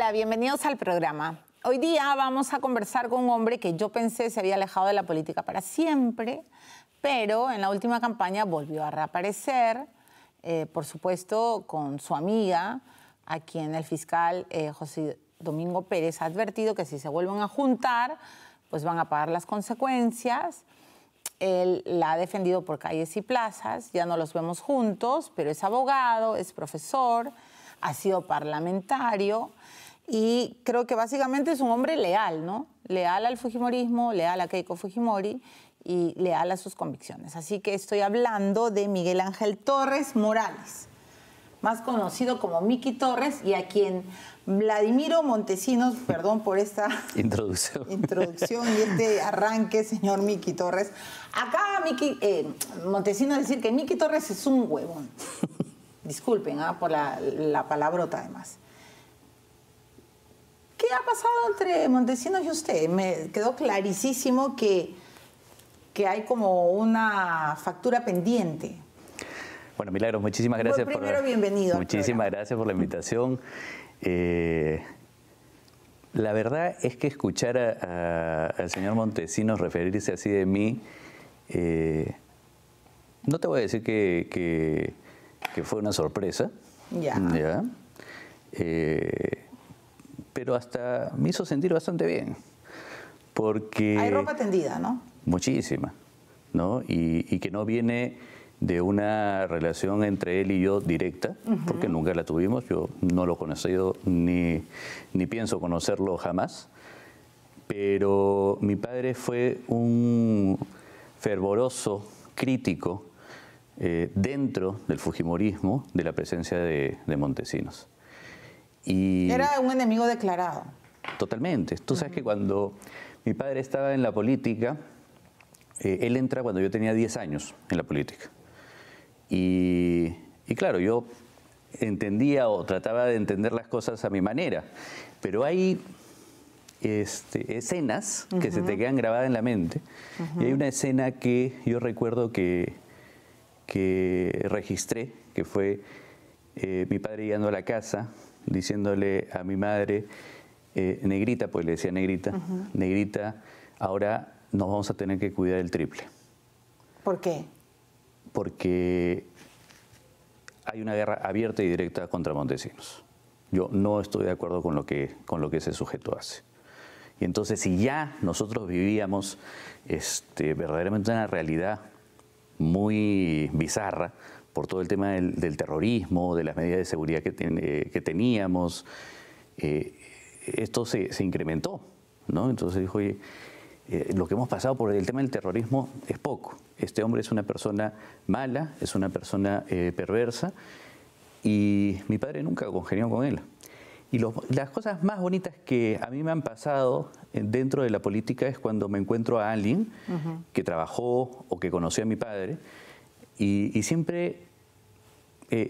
Hola, bienvenidos al programa. Hoy día vamos a conversar con un hombre que yo pensé se había alejado de la política para siempre, pero en la última campaña volvió a reaparecer, por supuesto, con su amiga, a quien el fiscal José Domingo Pérez ha advertido que si se vuelven a juntar, pues van a pagar las consecuencias. Él la ha defendido por calles y plazas, ya no los vemos juntos, pero es abogado, es profesor, ha sido parlamentario y creo que básicamente es un hombre leal, ¿no? Leal al fujimorismo, leal a Keiko Fujimori y leal a sus convicciones. Así que estoy hablando de Miguel Ángel Torres Morales, más conocido como Miki Torres, y a quien Vladimiro Montesinos, perdón por esta introducción y este arranque, señor Miki Torres. Acá Montesinos decir que Miki Torres es un huevón. Disculpen por la palabrota además. ¿Qué ha pasado entre Montesinos y usted? Me quedó clarísimo que hay como una factura pendiente. Bueno, Milagros, muchísimas gracias. Primero, bienvenido. Muchísimas gracias por la invitación. La verdad es que escuchar al señor Montesinos referirse así de mí, no te voy a decir que fue una sorpresa. Ya. Pero hasta me hizo sentir bastante bien. Porque hay ropa tendida, ¿no? Muchísima, ¿no? Y que no viene de una relación entre él y yo directa, porque nunca la tuvimos. Yo no lo he conocido ni pienso conocerlo jamás. Pero mi padre fue un fervoroso crítico dentro del fujimorismo de la presencia de Montesinos. Y era un enemigo declarado. Totalmente. Tú sabes que cuando mi padre estaba en la política, él entra cuando yo tenía 10 años en la política. Y claro, yo entendía o trataba de entender las cosas a mi manera, pero hay escenas que se te quedan grabadas en la mente. Y hay una escena que yo recuerdo que registré, que fue mi padre llegando a la casa, diciéndole a mi madre, negrita, pues le decía negrita, negrita, ahora nos vamos a tener que cuidar el triple. ¿Por qué? Porque hay una guerra abierta y directa contra Montesinos. Yo no estoy de acuerdo con lo que ese sujeto hace. Y entonces, si ya nosotros vivíamos verdaderamente una realidad muy bizarra por todo el tema del terrorismo, de las medidas de seguridad que teníamos, esto se incrementó, ¿no? Entonces dijo, oye, lo que hemos pasado por el tema del terrorismo es poco. Este hombre es una persona mala, es una persona perversa, y mi padre nunca congenió con él. Y las cosas más bonitas que a mí me han pasado dentro de la política es cuando me encuentro a alguien que trabajó o que conoció a mi padre, y siempre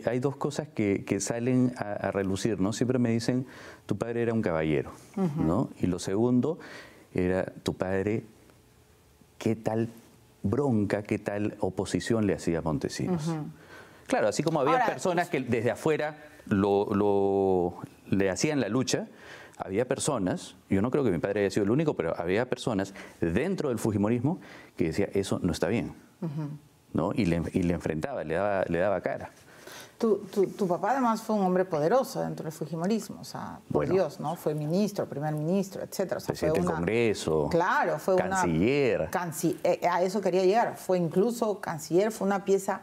hay dos cosas que salen a relucir, ¿no? Siempre me dicen, tu padre era un caballero, ¿no? Y lo segundo era, tu padre, qué tal bronca, qué tal oposición le hacía a Montesinos. Claro, así como había personas que desde afuera le hacían la lucha, había personas, yo no creo que mi padre haya sido el único, pero había personas dentro del fujimorismo que decía, eso no está bien, ¿no? Y le enfrentaba, le daba cara. Tu papá además fue un hombre poderoso dentro del fujimorismo, o sea, por Dios, ¿no? Fue ministro, primer ministro, etcétera. O sea, presidente del Congreso, claro, fue canciller. A eso quería llegar, fue incluso canciller, fue una pieza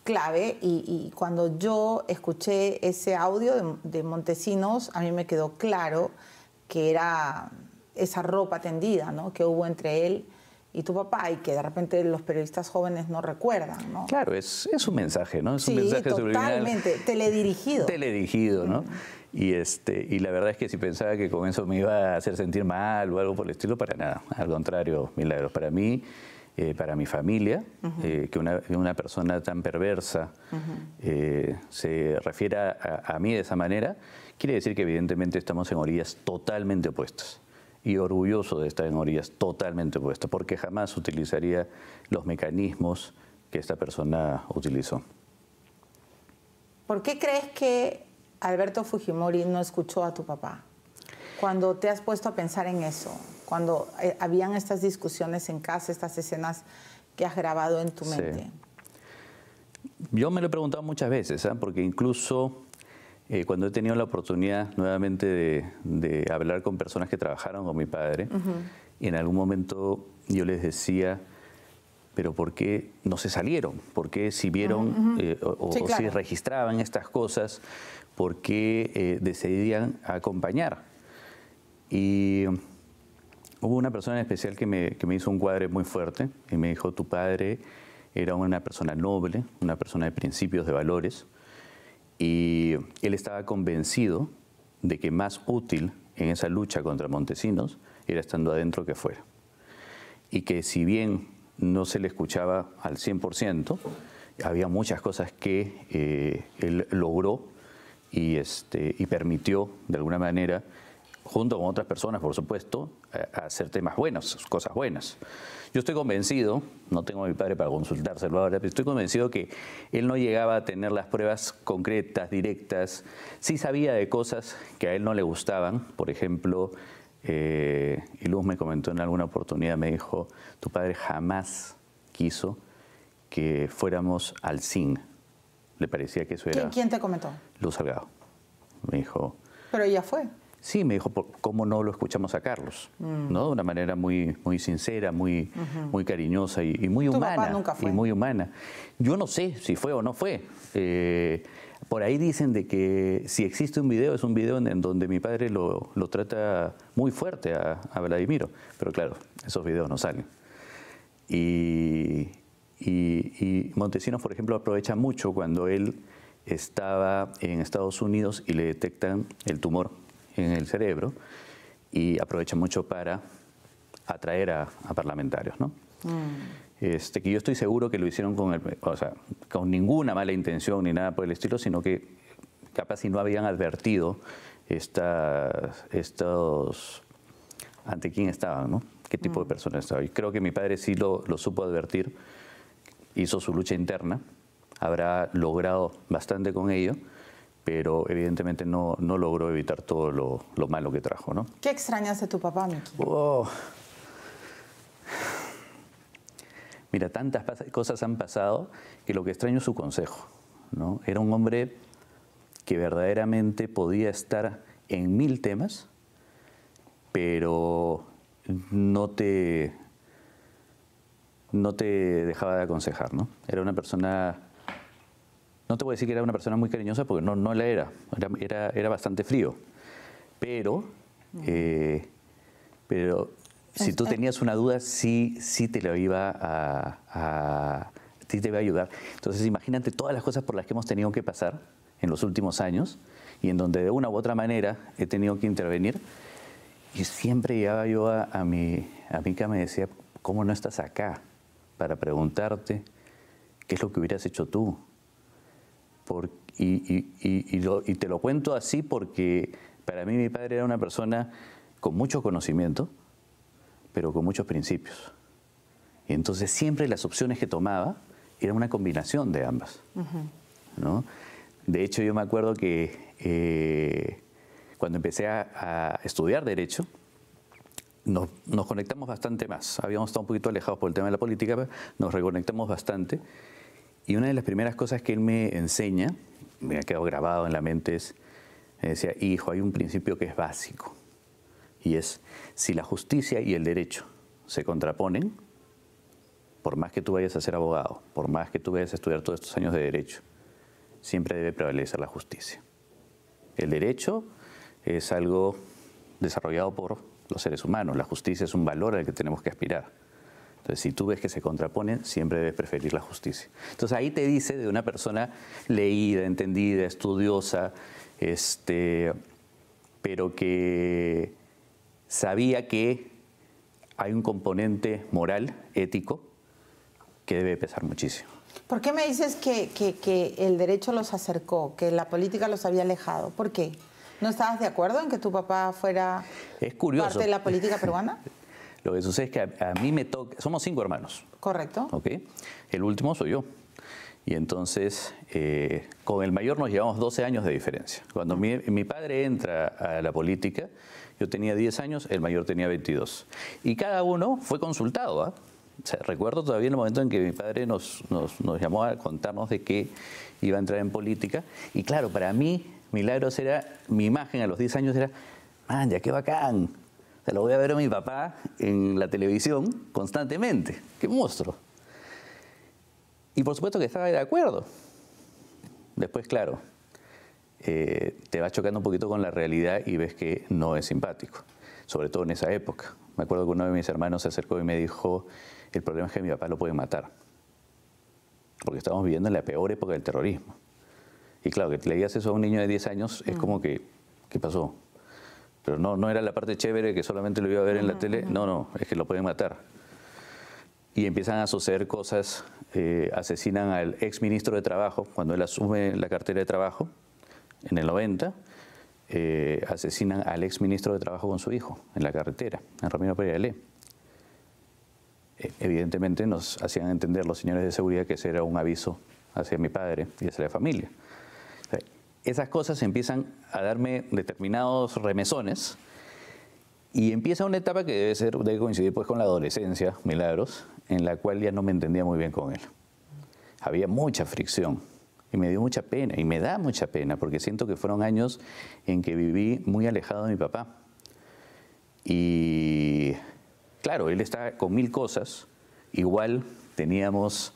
clave, y cuando yo escuché ese audio de Montesinos, a mí me quedó claro que era esa ropa tendida, ¿no?, que hubo entre él y tu papá, y que de repente los periodistas jóvenes no recuerdan, ¿no? Claro, es un mensaje, ¿no? Es un mensaje totalmente, teledirigido. Teledirigido, ¿no? Y la verdad es que si pensaba que con eso me iba a hacer sentir mal o algo por el estilo, para nada. Al contrario, Milagros. Para mí, para mi familia, que una persona tan perversa se refiera a mí de esa manera, quiere decir que evidentemente estamos en orillas totalmente opuestas. Y orgulloso de estar en orillas totalmente opuestas, porque jamás utilizaría los mecanismos que esta persona utilizó. ¿Por qué crees que Alberto Fujimori no escuchó a tu papá? Cuando te has puesto a pensar en eso, cuando habían estas discusiones en casa, estas escenas que has grabado en tu mente. Yo me lo he preguntado muchas veces, porque incluso cuando he tenido la oportunidad nuevamente de hablar con personas que trabajaron con mi padre, y en algún momento yo les decía, pero ¿por qué no se salieron? ¿Por qué si vieron o si registraban estas cosas, por qué decidían acompañar? Y hubo una persona en especial que me hizo un cuadre muy fuerte y me dijo, tu padre era una persona noble, una persona de principios, de valores, y él estaba convencido de que más útil en esa lucha contra Montesinos era estando adentro que fuera. Y que si bien no se le escuchaba al 100%, había muchas cosas que él logró y permitió, de alguna manera, junto con otras personas, por supuesto, a hacer temas buenos, cosas buenas. Yo estoy convencido, no tengo a mi padre para consultárselo ahora, pero estoy convencido que él no llegaba a tener las pruebas concretas, directas. Sí sabía de cosas que a él no le gustaban. Por ejemplo, y Luz me comentó en alguna oportunidad, me dijo, tu padre jamás quiso que fuéramos al CIN. Le parecía que eso era... ¿Quién te comentó? Luz Salgado. Me dijo... Pero ella fue. Sí, me dijo, ¿cómo no lo escuchamos a Carlos? ¿No? De una manera muy, muy sincera, muy cariñosa y muy humana. Tu papá nunca fue. Y muy humana. Yo no sé si fue o no fue. Por ahí dicen de que si existe un video, es un video en donde mi padre lo trata muy fuerte a Vladimiro. Pero claro, esos videos no salen. Y Montesinos, por ejemplo, aprovecha mucho cuando él estaba en Estados Unidos y le detectan el tumor en el cerebro, y aprovecha mucho para atraer a parlamentarios, ¿no? Que yo estoy seguro que lo hicieron con ninguna mala intención ni nada por el estilo, sino que capaz si no habían advertido estos ante quién estaban, ¿no? Qué tipo de personas estaban. Y creo que mi padre sí lo supo advertir, hizo su lucha interna, habrá logrado bastante con ello, pero evidentemente no logró evitar todo lo malo que trajo, ¿no? ¿Qué extrañas de tu papá, Miki? Oh. Mira, tantas cosas han pasado que lo que extraño es su consejo, ¿no? Era un hombre que verdaderamente podía estar en 1000 temas, pero no te dejaba de aconsejar, ¿no? Era una persona... No te voy a decir que era una persona muy cariñosa porque no la era. Era bastante frío. Pero si tú tenías una duda, sí te lo iba sí te iba a ayudar. Entonces imagínate todas las cosas por las que hemos tenido que pasar en los últimos años y en donde de una u otra manera he tenido que intervenir. Y siempre llegaba yo a mi cama y me decía, ¿cómo no estás acá para preguntarte qué es lo que hubieras hecho tú? Y te lo cuento así porque para mí mi padre era una persona con mucho conocimiento, pero con muchos principios. Y entonces siempre las opciones que tomaba era una combinación de ambas, ¿no? De hecho, yo me acuerdo que cuando empecé a estudiar Derecho, nos conectamos bastante más. Habíamos estado un poquito alejados por el tema de la política, pero nos reconectamos bastante. Y una de las primeras cosas que él me enseña, me ha quedado grabado en la mente, me decía, hijo, hay un principio que es básico. Y es, si la justicia y el derecho se contraponen, por más que tú vayas a ser abogado, por más que tú vayas a estudiar todos estos años de derecho, siempre debe prevalecer la justicia. El derecho es algo desarrollado por los seres humanos, la justicia es un valor al que tenemos que aspirar. Entonces, si tú ves que se contraponen, siempre debes preferir la justicia. Entonces, ahí te dice de una persona leída, entendida, estudiosa, pero que sabía que hay un componente moral, ético, que debe pesar muchísimo. ¿Por qué me dices que el derecho los acercó, que la política los había alejado? ¿Por qué? ¿No estabas de acuerdo en que tu papá fuera parte de la política peruana? Lo que sucede es que a mí me toca... Somos 5 hermanos. Correcto. ¿Ok? El último soy yo. Y entonces, con el mayor nos llevamos 12 años de diferencia. Cuando mi padre entra a la política, yo tenía 10 años, el mayor tenía 22. Y cada uno fue consultado, ¿ah? O sea, recuerdo todavía el momento en que mi padre nos llamó a contarnos de que iba a entrar en política. Y claro, para mí, Milagros era, mi imagen a los 10 años era, man, ya qué bacán. O sea, lo voy a ver a mi papá en la televisión constantemente. ¡Qué monstruo! Y por supuesto que estaba de acuerdo. Después, claro, te vas chocando un poquito con la realidad y ves que no es simpático, sobre todo en esa época. Me acuerdo que uno de mis hermanos se acercó y me dijo, el problema es que mi papá lo pueden matar, porque estamos viviendo en la peor época del terrorismo. Y claro, que le digas eso a un niño de 10 años es como que, ¿qué pasó? Pero no era la parte chévere que solamente lo iba a ver en la tele, no, es que lo pueden matar. Y empiezan a suceder cosas, asesinan al ex ministro de Trabajo, cuando él asume la cartera de Trabajo, en el 90, asesinan al ex ministro de Trabajo con su hijo, en la carretera, en Ramiro Pérez. Evidentemente nos hacían entender los señores de seguridad que ese era un aviso hacia mi padre y hacia la familia. O sea, esas cosas empiezan a darme determinados remesones y empieza una etapa que debe coincidir pues con la adolescencia, Milagros, en la cual ya no me entendía muy bien con él. Había mucha fricción y me dio mucha pena y me da mucha pena porque siento que fueron años en que viví muy alejado de mi papá. Y claro, él estaba con 1000 cosas, igual teníamos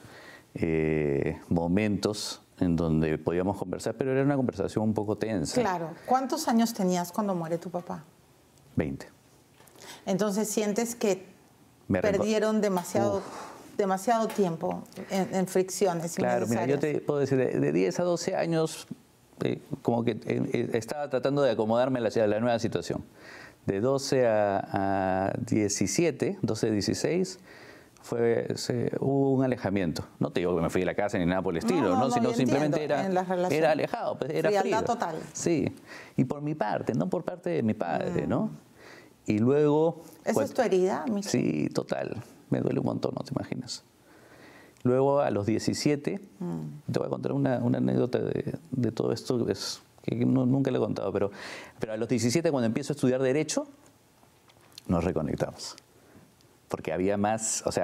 momentos en donde podíamos conversar, pero era una conversación un poco tensa. Claro. ¿Cuántos años tenías cuando muere tu papá? 20. Entonces sientes que perdieron demasiado tiempo en fricciones. Claro, mira, yo te puedo decir, de 10 a 12 años, como que estaba tratando de acomodarme a la nueva situación. De 12 a 17, 12 a 16, hubo un alejamiento. No te digo que me fui de la casa ni nada por el estilo, ¿no? Sino simplemente era alejado, pues, era frialdad frío. Total. Sí, y por mi parte, no por parte de mi padre, ¿no? Y luego... ¿Esa es tu herida, Micho? Sí, total. Me duele un montón, no te imaginas. Luego, a los 17, te voy a contar una anécdota de todo esto, que nunca le he contado, pero a los 17, cuando empiezo a estudiar Derecho, nos reconectamos. Porque había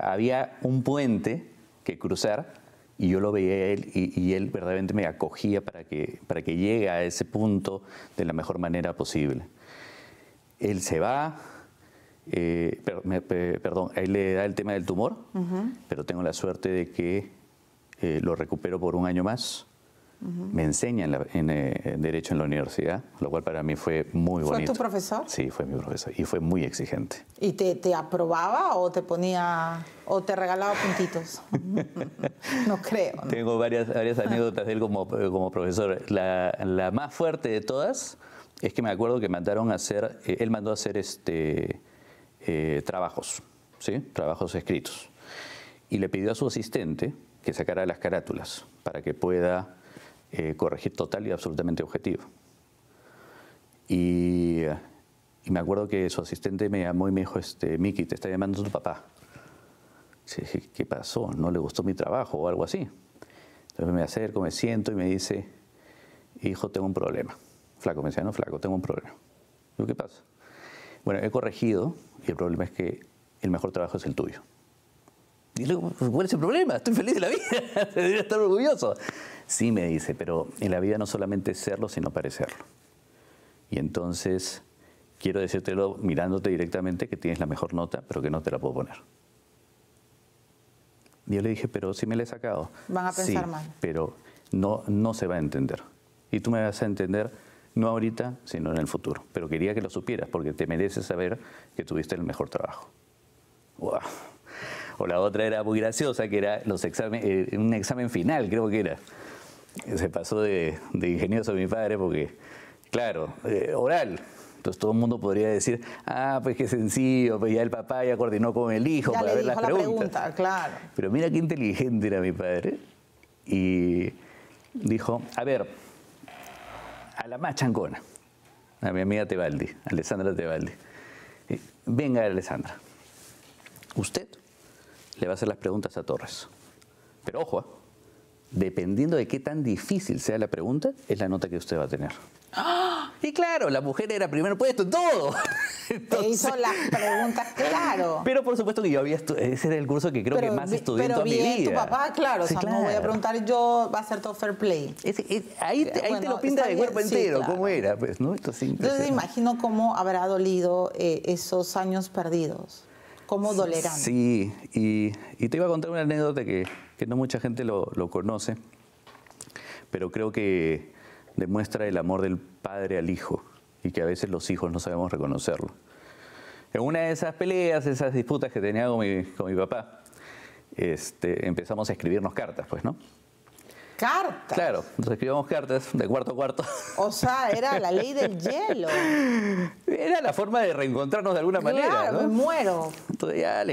había un puente que cruzar y yo lo veía a él y él verdaderamente me acogía para que llegue a ese punto de la mejor manera posible. Él se va, a él le da el tema del tumor, pero tengo la suerte de que lo recupero por un año más. Me enseña en Derecho en la universidad, lo cual para mí fue muy bonito. ¿Fue tu profesor? Sí, fue mi profesor y fue muy exigente. ¿Y te aprobaba o te ponía o te regalaba puntitos? No creo, ¿no? Tengo varias anécdotas de él como profesor. La más fuerte de todas es que me acuerdo que mandaron a hacer, él mandó a hacer trabajos, ¿sí? Trabajos escritos. Y le pidió a su asistente que sacara las carátulas para que pueda corregir total y absolutamente objetivo. Y me acuerdo que su asistente me llamó y me dijo, Miki, te está llamando tu papá. Y dije, ¿qué pasó? ¿No le gustó mi trabajo o algo así? Entonces me acerco, me siento y me dice, hijo, tengo un problema. Flaco, me decía, no, flaco, tengo un problema. Digo, ¿qué pasa? Bueno, he corregido y el problema es que el mejor trabajo es el tuyo. Y luego, ¿cuál es el problema? Estoy feliz de la vida, debería estar orgulloso. Sí, me dice, pero en la vida no solamente es serlo, sino parecerlo. Y entonces, quiero decírtelo mirándote directamente que tienes la mejor nota, pero que no te la puedo poner. Y yo le dije, pero sí me la he sacado. Van a pensar sí, mal. Pero no se va a entender. Y tú me vas a entender no ahorita, sino en el futuro. Pero quería que lo supieras, porque te mereces saber que tuviste el mejor trabajo. ¡Wow! O la otra era muy graciosa, que era un examen final, creo que era. Se pasó de ingenioso mi padre porque, claro, oral. Entonces todo el mundo podría decir, pues qué sencillo, pues ya el papá ya coordinó con el hijo para ver las preguntas. Claro. Pero mira qué inteligente era mi padre. Y dijo, a ver, a la más chancona, a mi amiga Tebaldi, Alessandra Tebaldi. Venga, Alessandra, usted le va a hacer las preguntas a Torres. Pero ojo, dependiendo de qué tan difícil sea la pregunta, es la nota que usted va a tener. Y claro, la mujer era primer puesto en todo. Te hizo las preguntas, claro. Pero por supuesto que yo había ese era el curso que creo que más estudié en toda mi vida. Tu papá, claro, Sí, o sea, claro. no voy a preguntar yo, va a ser todo fair play. Ahí te lo pinta de cuerpo entero, claro. cómo era, pues, ¿no? Entonces imagino cómo habrá dolido esos años perdidos, cómo dolerán. Sí, y te iba a contar una anécdota que no mucha gente lo conoce, pero creo que demuestra el amor del padre al hijo y que a veces los hijos no sabemos reconocerlo. En una de esas peleas, esas disputas que tenía con mi papá, empezamos a escribirnos cartas, pues, ¿no? ¿Cartas? Claro, nos escribíamos cartas de cuarto a cuarto. O sea, era la ley del hielo. Era la forma de reencontrarnos de alguna manera, Claro, ¿no? me muero. Entonces ya le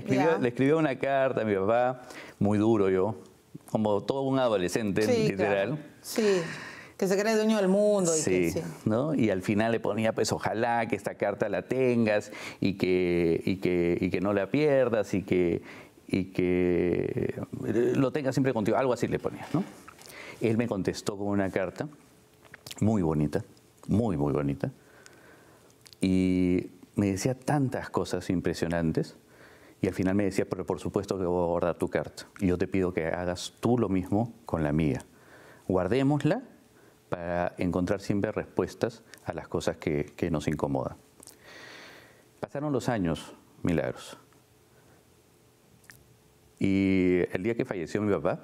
escribía una carta a mi papá, muy duro yo, como todo un adolescente, Sí, literal. claro. Sí, que se cree dueño del mundo. Y Sí, que, sí. ¿no? Y al final le ponía, pues, ojalá que esta carta la tengas y que no la pierdas y que lo tengas siempre contigo. Algo así le ponía, ¿no? Él me contestó con una carta muy bonita, muy, muy bonita. Y me decía tantas cosas impresionantes. Y al final me decía, pero por supuesto que voy a guardar tu carta. Y yo te pido que hagas tú lo mismo con la mía. Guardémosla para encontrar siempre respuestas a las cosas que nos incomodan. Pasaron los años, Milagros. Y el día que falleció mi papá,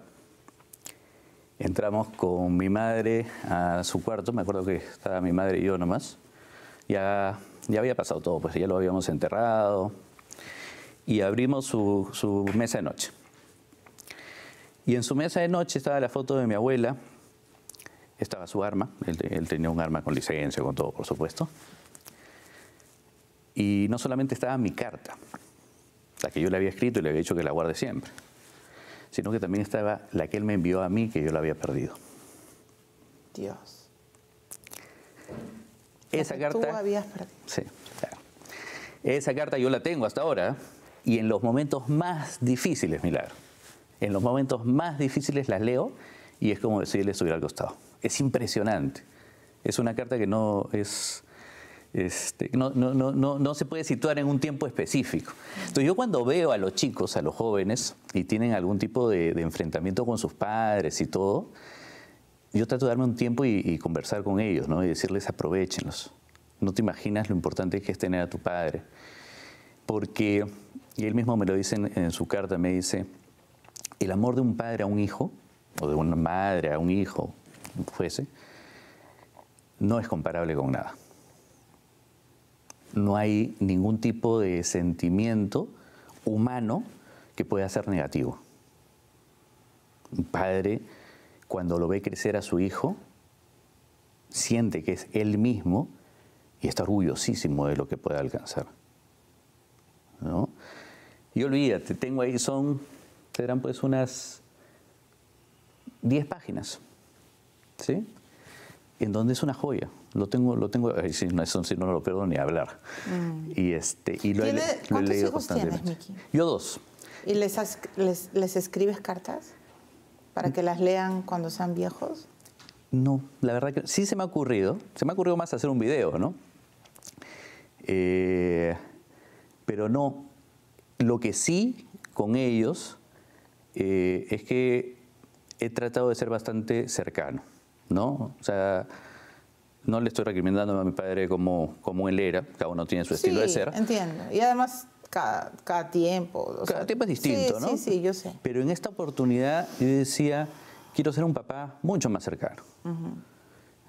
entramos con mi madre a su cuarto. Me acuerdo que estaba mi madre y yo nomás. Ya había pasado todo, pues ya lo habíamos enterrado. Y abrimos su mesa de noche. Y en su mesa de noche estaba la foto de mi abuela. Estaba su arma, él tenía un arma con licencia, con todo, por supuesto. Y no solamente estaba mi carta, la que yo le había escrito y le había dicho que la guarde siempre, sino que también estaba la que él me envió a mí, que yo la había perdido. Dios. Esa carta... Tú habías perdido. Sí, claro. Esa carta yo la tengo hasta ahora, y en los momentos más difíciles, Milagro, en los momentos más difíciles las leo y es como si él estuviera al costado. Es impresionante. Es una carta que no se puede situar en un tiempo específico. Entonces yo cuando veo a los chicos, a los jóvenes, y tienen algún tipo de enfrentamiento con sus padres y todo, yo trato de darme un tiempo y conversar con ellos, ¿no? Y decirles, aprovéchenlos. No te imaginas lo importante que es tener a tu padre. Porque, y él mismo me lo dice en su carta, me dice, el amor de un padre a un hijo, o de una madre a un hijo, fuese, no es comparable con nada. No hay ningún tipo de sentimiento humano que pueda ser negativo. Un padre, cuando lo ve crecer a su hijo, siente que es él mismo y está orgullosísimo de lo que puede alcanzar, ¿no? Y olvídate, tengo ahí, serán pues unas 10 páginas, ¿sí? En donde es una joya. Lo tengo, si no lo pierdo ni hablar. Y lo he ¿Cuántos leído hijos constantemente. tienes, Miki? Yo 2. ¿Y les escribes cartas para que las lean cuando sean viejos? No, la verdad que sí se me ha ocurrido. Se me ha ocurrido más hacer un video, ¿no? Pero no. Lo que sí con ellos es que he tratado de ser bastante cercano, ¿no? O sea, no le estoy recriminando a mi padre como él era, cada uno tiene su estilo de ser. Sí, entiendo. Y además cada tiempo. Cada tiempo es distinto, ¿no? Sí, yo sé. Pero en esta oportunidad yo decía, quiero ser un papá mucho más cercano.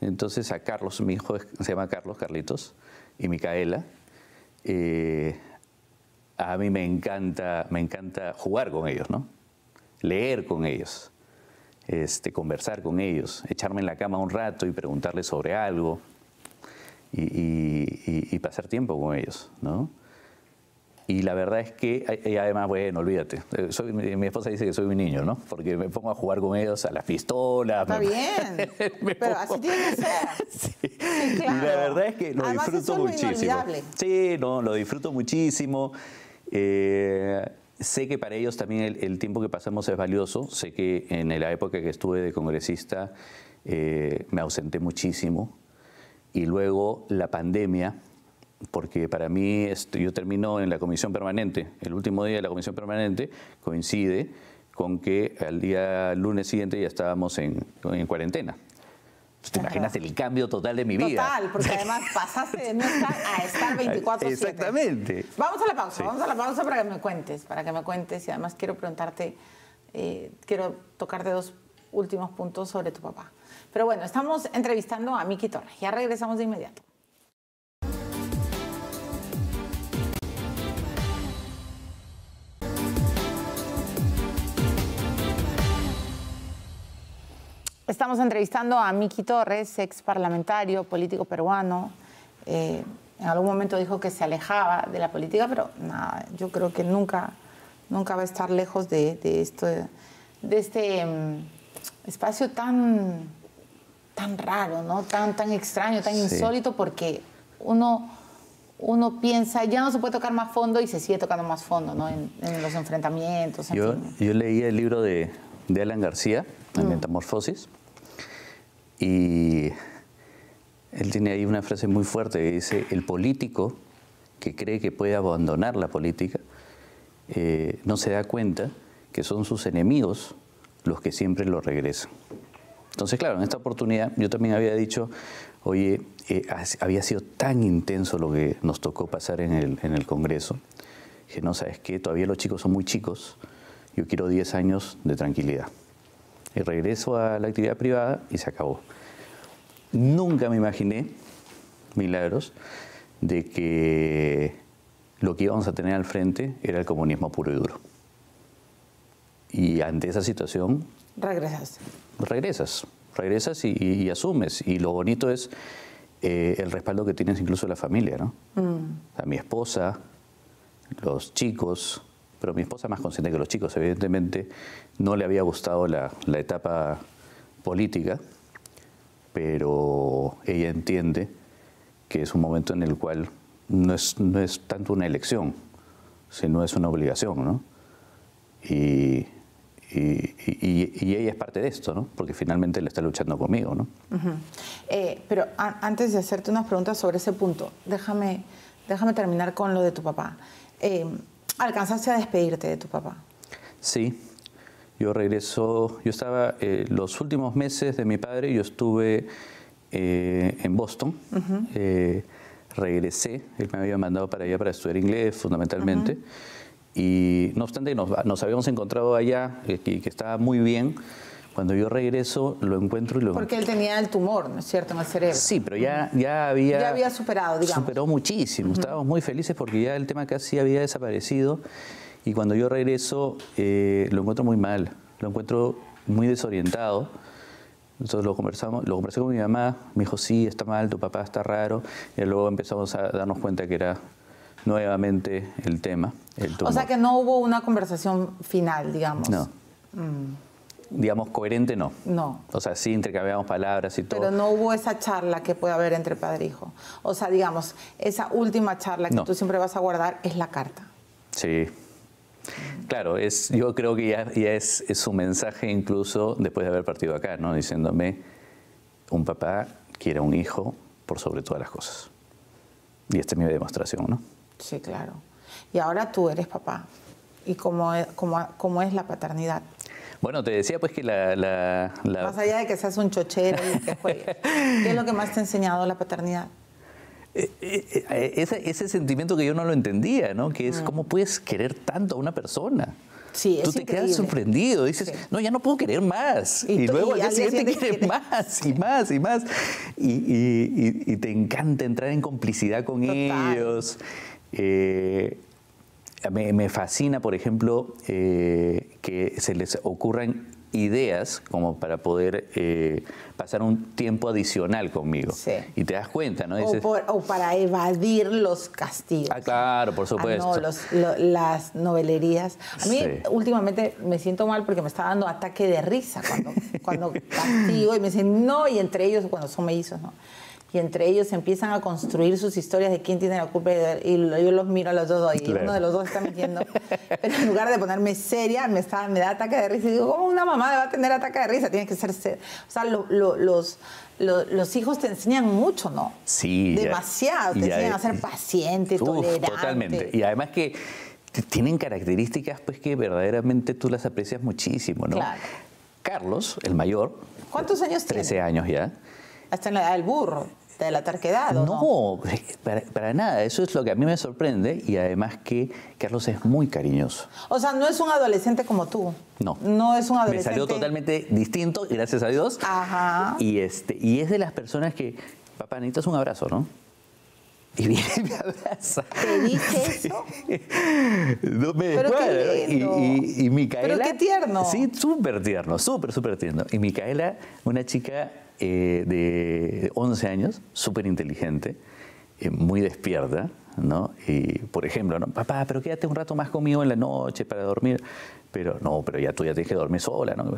Entonces a Carlos, mi hijo se llama Carlitos, y Micaela, a mí me encanta jugar con ellos, ¿no? Leer con ellos, conversar con ellos, echarme en la cama un rato y preguntarles sobre algo y pasar tiempo con ellos, ¿no? Y la verdad es que, y además, bueno, olvídate, mi esposa dice que soy un niño, ¿no? Porque me pongo a jugar con ellos a las pistolas. Está bien, pero así tiene que ser. Sí. Sí, claro. Y la verdad es que lo además, disfruto eso es muchísimo. inolvidable. Sí, no, lo disfruto muchísimo. sé que para ellos también el tiempo que pasamos es valioso. Sé que en la época que estuve de congresista me ausenté muchísimo. Y luego la pandemia, porque para mí yo termino en la comisión permanente. El último día de la comisión permanente coincide con que al día lunes siguiente ya estábamos en cuarentena. ¿Te imaginas el cambio total de mi vida? Total, porque además pasaste de no estar a estar 24/7. Exactamente. Vamos a la pausa para que me cuentes, y además quiero preguntarte, quiero tocarte 2 últimos puntos sobre tu papá. Pero bueno, estamos entrevistando a Miki Torres, ya regresamos de inmediato. Estamos entrevistando a Miki Torres, ex parlamentario, político peruano. En algún momento dijo que se alejaba de la política, pero nada, yo creo que nunca va a estar lejos de este espacio tan raro, ¿no? Tan extraño, tan insólito, porque uno piensa, ya no se puede tocar más fondo y se sigue tocando más fondo, ¿no? En los enfrentamientos. Yo leí el libro de Alan García, Metamorfosis, y él tiene ahí una frase muy fuerte que dice: el político que cree que puede abandonar la política no se da cuenta que son sus enemigos los que siempre lo regresan. Entonces, claro, en esta oportunidad yo también había dicho, oye, había sido tan intenso lo que nos tocó pasar en el Congreso, que no, ¿sabes qué? Todavía los chicos son muy chicos, yo quiero 10 años de tranquilidad. Y regreso a la actividad privada y se acabó. Nunca me imaginé, Milagros, de que lo que íbamos a tener al frente era el comunismo puro y duro. Y ante esa situación... Regresas y asumes. Y lo bonito es el respaldo que tienes incluso de la familia, ¿no? O sea, mi esposa, los chicos... Pero mi esposa más consciente que los chicos, evidentemente no le había gustado la etapa política, pero ella entiende que es un momento en el cual no es tanto una elección, sino es una obligación, ¿no? Y ella es parte de esto, ¿no? Porque finalmente le está luchando conmigo, ¿no? Pero antes de hacerte unas preguntas sobre ese punto, déjame terminar con lo de tu papá. ¿Alcanzaste a despedirte de tu papá? Sí, yo estaba los últimos meses de mi padre, yo estuve en Boston, regresé, él me había mandado para allá para estudiar inglés fundamentalmente, y no obstante nos habíamos encontrado allá, que estaba muy bien. Cuando yo regreso, lo encuentro y lo... Porque él tenía el tumor, ¿no es cierto?, en el cerebro. Sí, pero ya había superado, digamos. Superó muchísimo. Estábamos muy felices porque ya el tema casi había desaparecido. Y cuando yo regreso, lo encuentro muy mal. Lo encuentro muy desorientado. Entonces lo conversé con mi mamá. Me dijo, sí, está mal, tu papá está raro. Y luego empezamos a darnos cuenta que era nuevamente el tema, el tumor. O sea que no hubo una conversación final, digamos. No. Digamos, coherente no. No. O sea, sí intercambiamos palabras y todo. Pero no hubo esa charla que puede haber entre padre e hijo. O sea, digamos, esa última charla que tú siempre vas a guardar es la carta. Sí. Claro, yo creo que ya es su mensaje incluso después de haber partido acá, ¿no? Diciéndome, un papá quiere a un hijo por sobre todas las cosas. Y esta es mi demostración, ¿no? Sí, claro. Y ahora tú eres papá. ¿Y cómo es la paternidad? Bueno, te decía pues que Más allá de que seas un chochero y que juegues, ¿qué es lo que más te ha enseñado la paternidad? Ese sentimiento que yo no lo entendía, ¿no? Que es cómo puedes querer tanto a una persona. Sí, Tú te increíble. Quedas sorprendido, dices, no, ya no puedo querer más. Y luego al día siguiente quieres más y más y más. Y te encanta entrar en complicidad con ellos. Me fascina, por ejemplo, que se les ocurran ideas como para poder pasar un tiempo adicional conmigo. Sí. Y te das cuenta, ¿no? O para evadir los castigos. Ah, claro, por supuesto. Las novelerías. A mí últimamente me siento mal porque me está dando ataque de risa cuando castigo y me dicen no, y entre ellos cuando son mellizos, ¿no? y entre ellos empiezan a construir sus historias de quién tiene la culpa y yo los miro a los dos y claro. uno de los dos está mintiendo. Pero en lugar de ponerme seria, me da ataque de risa. Y digo, ¿cómo una mamá va a tener ataque de risa? Tiene que ser seria. O sea, los hijos te enseñan mucho, ¿no? Sí. Demasiado. Te enseñan a ser paciente, tolerante. Totalmente. Y además que tienen características pues que verdaderamente tú las aprecias muchísimo, ¿no? Claro. Carlos, el mayor. ¿Cuántos años 13 tiene? años ya. Hasta en la edad del burro, de la terquedad, ¿o no? No, para nada. Eso es lo que a mí me sorprende y además que Carlos es muy cariñoso. O sea, no es un adolescente como tú. No. No es un Me adolescente. salió totalmente distinto, gracias a Dios. Ajá. Y es de las personas que, papá, necesitas un abrazo, ¿no? Y viene y me abraza. ¿Te dice eso? No me Pero qué descuadra. lindo. Y Micaela... Pero qué tierno. Sí, súper tierno, súper tierno. Y Micaela, una chica de 11 años, súper inteligente, muy despierta, ¿no? Y, por ejemplo, ¿no? Papá, pero quédate un rato más conmigo en la noche para dormir. Pero no, pero tú ya tienes que dormir sola, ¿no?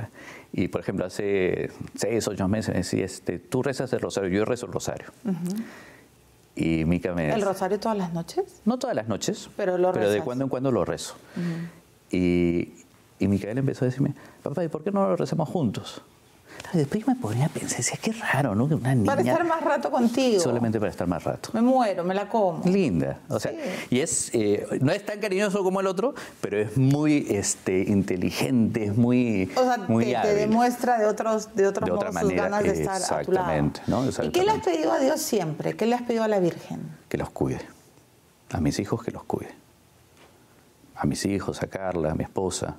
Y, por ejemplo, hace 6, 8 meses me decía, tú rezas el rosario, yo rezo el rosario. Y Mica me... ¿El rosario todas las noches? No todas las noches, pero de rezas. Cuando en cuando lo rezo. Y Micaela empezó a decirme, papá, ¿y por qué no lo rezamos juntos? Y después yo me ponía a pensar, decía, qué raro, ¿no? Que una niña... Para estar más rato contigo. Solamente para estar más rato. Me muero, me la como. Linda. O sea, y no es tan cariñoso como el otro, pero es muy inteligente, es muy, o sea, muy hábil. Te demuestra de otra modos manera, sus ganas de estar a tu lado. ¿no? ¿Y qué le has pedido a Dios siempre? ¿Qué le has pedido a la Virgen? Que los cuide. A mis hijos que los cuide. A mis hijos, a Carla, a mi esposa,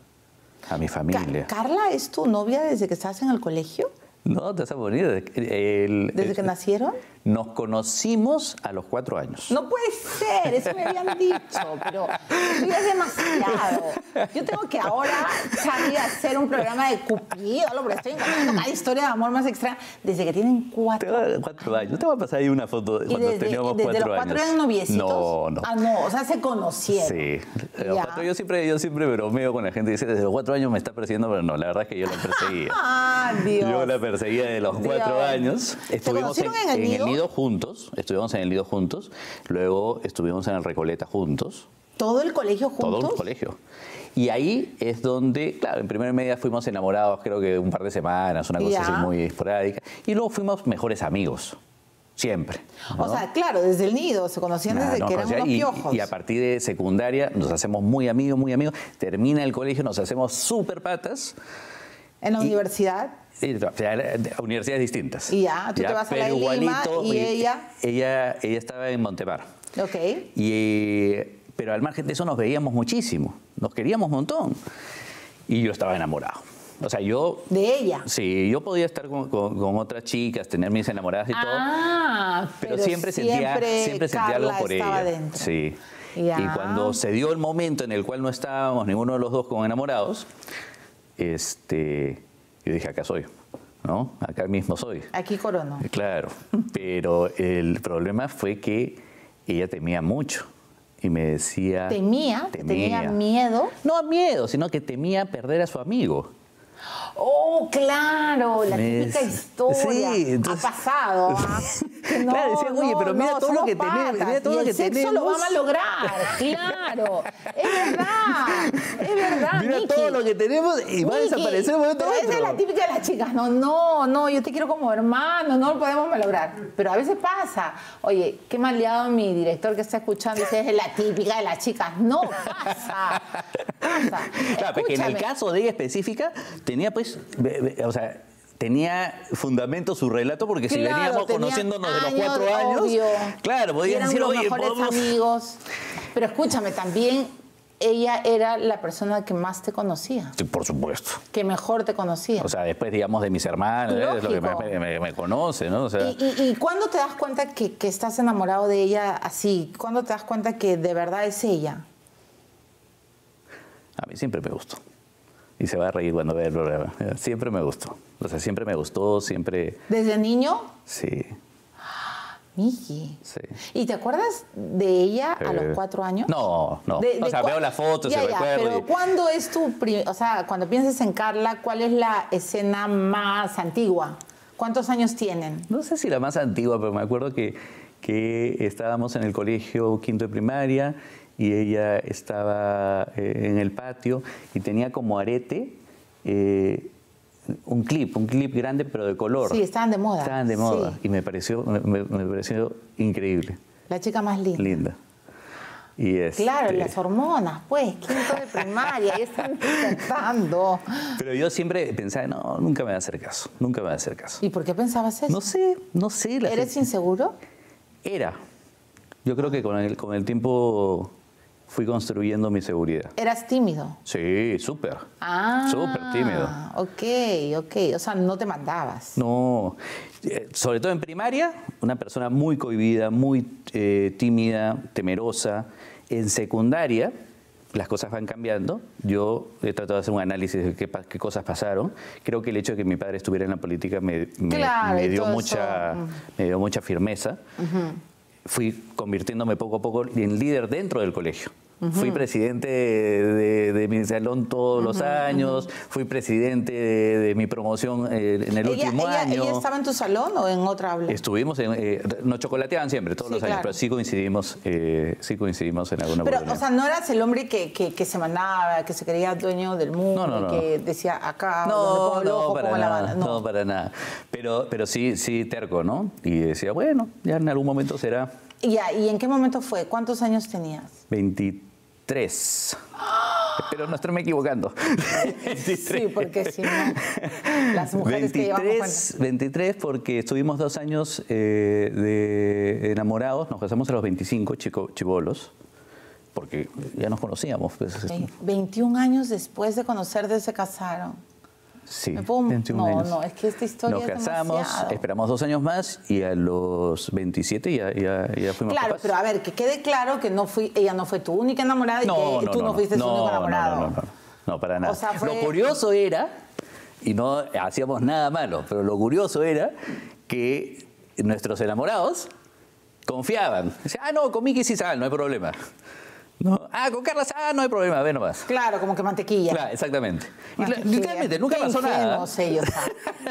a mi familia. ¿Carla es tu novia desde que estás en el colegio? No, te vas a morir. ¿Desde que nacieron? Nos conocimos a los 4 años. No puede ser, eso me habían dicho, pero eso ya es demasiado. Yo tengo que ahora, Charlie, hacer un programa de Cupido, porque estoy encontrando cada historia de amor más extraña desde que tienen 4 años. 4 años. Te voy a pasar ahí una foto de cuando teníamos 4 años. ¿Desde los 4 eran noviecitos? No. Ah, no, o sea, se conocieron. Sí. Yo siempre bromeo con la gente y dice, desde los 4 años me está persiguiendo, pero no, la verdad es que yo la perseguía. Ah, Dios. Yo la perseguía de los 4 años. Estuvimos en el nido juntos, estuvimos en el nido juntos, luego estuvimos en el Recoleta juntos. ¿Todo el colegio juntos? Todo el colegio. Y ahí es donde, claro, en primera media fuimos enamorados, creo que un par de semanas, una cosa así muy esporádica, y luego fuimos mejores amigos. Siempre. ¿no? O sea, claro, desde el nido, se conocían desde que eran unos piojos. Y a partir de secundaria nos hacemos muy amigos, termina el colegio, nos hacemos súper patas. ¿En la universidad? Universidades distintas. Y tú te vas a la de Lima y ella... Ella estaba en Montemar. Ok. Pero al margen de eso nos veíamos muchísimo, nos queríamos un montón. Y yo estaba enamorado. O sea, yo... ¿De ella? Sí, yo podía estar con otras chicas, tener mis enamoradas y todo. Pero siempre sentía algo por ella. Dentro. Sí. Y cuando se dio el momento en el cual no estábamos ninguno de los dos como enamorados, yo dije, acá soy, ¿no? Acá mismo soy. Aquí corono. Claro, pero el problema fue que ella temía mucho y me decía... ¿Temía? ¿Tenía miedo? No miedo, sino que temía perder a su amigo. Oh, claro, la típica historia. Sí, entonces, ha pasado. No, claro, decía, oye, pero mira todo lo que tenemos. Mira todo lo que tenemos. El sexo lo vamos a lograr, claro. Es verdad, mira Miki. todo lo que tenemos y va a desaparecer un momento. Pero esa es la típica de las chicas. No, yo te quiero como hermano, no lo podemos lograr. Pero a veces pasa. Oye, qué mal liado mi director que está escuchando dice, es la típica de las chicas. No, pasa. Claro, porque en el caso de ella específica, tenía pues, o sea, tenía fundamento su relato, porque si veníamos conociéndonos de los 4 años, obvio, claro, podían decir, oye, mejores amigos. Pero escúchame, también ella era la persona que más te conocía. Sí, por supuesto. Que mejor te conocía. O sea, después, digamos, de mis hermanos, es lo que me conoce, ¿no? O sea, ¿Y cuándo te das cuenta que estás enamorado de ella así? ¿Cuándo te das cuenta que de verdad es ella? A mí siempre me gustó. Y se va a reír cuando vea el programa. Siempre me gustó. O sea, siempre me gustó, siempre... ¿Desde niño? Sí. Miki. Sí. ¿Y te acuerdas de ella a los 4 años? No. O sea, veo las fotos y recuerdo. Pero ¿cuándo es o sea, cuando piensas en Carla, ¿cuál es la escena más antigua? ¿Cuántos años tienen? No sé si la más antigua, pero me acuerdo que estábamos en el colegio quinto de primaria y ella estaba en el patio y tenía como arete un clip grande pero de color. Sí, estaban de moda. Estaban de moda Sí. y me pareció increíble. La chica más linda. Linda. Y Claro, las hormonas, pues, quinto de primaria, ahí están despertando. Pero yo siempre pensaba, no, nunca me va a hacer caso, nunca me va a hacer caso. ¿Y por qué pensabas eso? No sé. ¿Eres inseguro? Era. Yo creo que con el tiempo fui construyendo mi seguridad. ¿Eras tímido? Sí, súper. Súper tímido. Ok. O sea, no te mandabas. No, sobre todo en primaria, una persona muy cohibida, muy tímida, temerosa. En secundaria, las cosas van cambiando. Yo he tratado de hacer un análisis de qué cosas pasaron. Creo que el hecho de que mi padre estuviera en la política me dio mucha firmeza. Fui convirtiéndome poco a poco en líder dentro del colegio. Fui presidente de mi salón todos los años, fui presidente de mi promoción en el último año. ¿Ella estaba en tu salón o en otra aula? Estuvimos, nos chocolateaban siempre, todos los años, claro. pero sí coincidimos en alguna Pero, oportunidad. o sea, no eras el hombre que se mandaba, que se creía dueño del mundo, No. que decía acá, donde pongo el ojo, pongo la bala. No, para nada. Pero sí terco, ¿no? Y decía, bueno, ya en algún momento será. Ya, ¿y en qué momento fue? ¿Cuántos años tenías? 23. Pero no estarme equivocando. Sí, porque si no, las mujeres 23, que llevamos cuenta. 23 porque estuvimos 2 años de enamorados, nos casamos a los 25, chibolos, porque ya nos conocíamos. Pues. 21 años después de conocerte se casaron. Sí, ¿Me puedo? 21 años. No, es que esta historia nos es casamos, demasiado. esperamos 2 años más y a los 27 ya fuimos Claro, papás. pero a ver, que quede claro que ella no fue tu única enamorada y que tú no fuiste su único enamorado. No, para nada. O sea, Lo curioso era, y no hacíamos nada malo, pero lo curioso era que nuestros enamorados confiaban. Decían, no, con Miki sí sal, no hay problema. No, con Carla, no hay problema, ve nomás. Claro, como que mantequilla. Claro, exactamente. Y Mantequilla. literalmente, nunca Qué pasó nada. ingenuos ellos,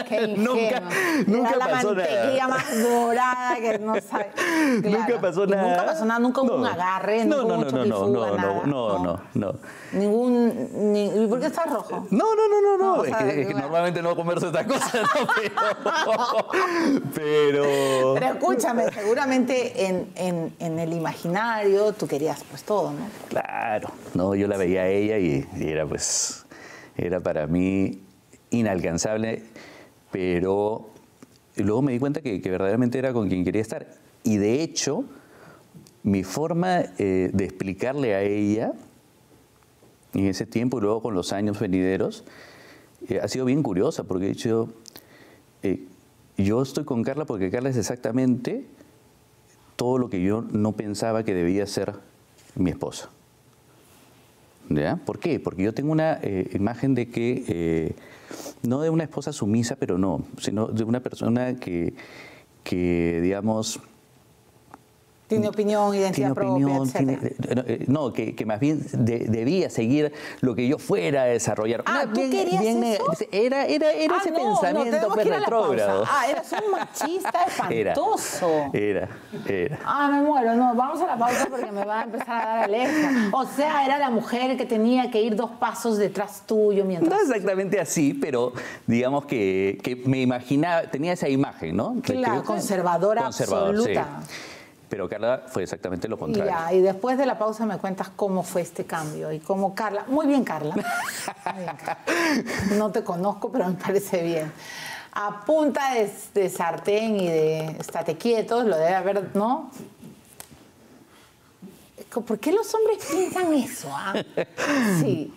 Qué ingenuos. Nunca Era pasó la mantequilla nada. más dorada que no sabe. Claro. Nunca pasó Y nada. Nunca pasó nada, nunca hubo un agarre, nunca hubo un choque y fuga, nada. No. ¿Y por qué estás rojo? No. o sea, Es que normalmente no converso estas cosas, ¿no? Pero escúchame, seguramente en el imaginario tú querías pues todo, ¿no? claro, no, yo la veía a ella y era para mí inalcanzable, pero luego me di cuenta que verdaderamente era con quien quería estar. Y de hecho, mi forma de explicarle a ella en ese tiempo y luego con los años venideros ha sido bien curiosa, porque he dicho, yo estoy con Carla porque Carla es exactamente todo lo que yo no pensaba que debía ser mi esposa. ¿Ya? ¿Por qué? Porque yo tengo una imagen de que, no de una esposa sumisa, pero no, sino de una persona que digamos... Tiene opinión, identidad propia, etc. No, que más bien debía seguir lo que yo fuera a desarrollar. ¿Tú querías eso? Era ese pensamiento retrógrado. Eras un machista espantoso. Era. Me muero. No, vamos a la pausa porque me va a empezar a dar alergia. O sea, era la mujer que tenía que ir 2 pasos detrás tuyo mientras... No exactamente así, pero digamos que me imaginaba, tenía esa imagen, ¿no? Claro, conservadora absoluta. Sí. Pero Carla fue exactamente lo contrario. Y después de la pausa me cuentas cómo fue este cambio y cómo Carla... Muy bien, Carla. Muy bien, Carla. No te conozco, pero me parece bien. A punta de sartén y de estate quietos, lo debe haber, ¿no? ¿Por qué los hombres piensan eso? Sí.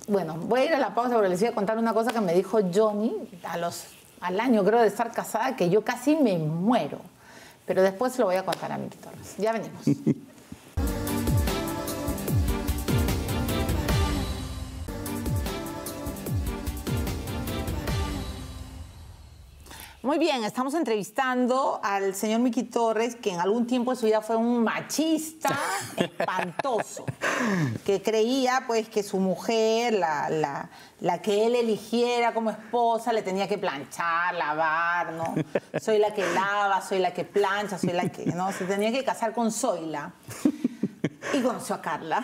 Bueno, voy a ir a la pausa porque les voy a contar una cosa que me dijo Johnny al año, creo, de estar casada, que yo casi me muero. Pero después se lo voy a contar a Miki Torres. Ya venimos. Muy bien, estamos entrevistando al señor Miki Torres, que en algún tiempo de su vida fue un machista espantoso, que creía pues que su mujer, la que él eligiera como esposa, le tenía que planchar, lavar, ¿no? Soy la que lava, soy la que plancha, soy la que, ¿no? Se tenía que casar con Zoila. Y conoció a Carla.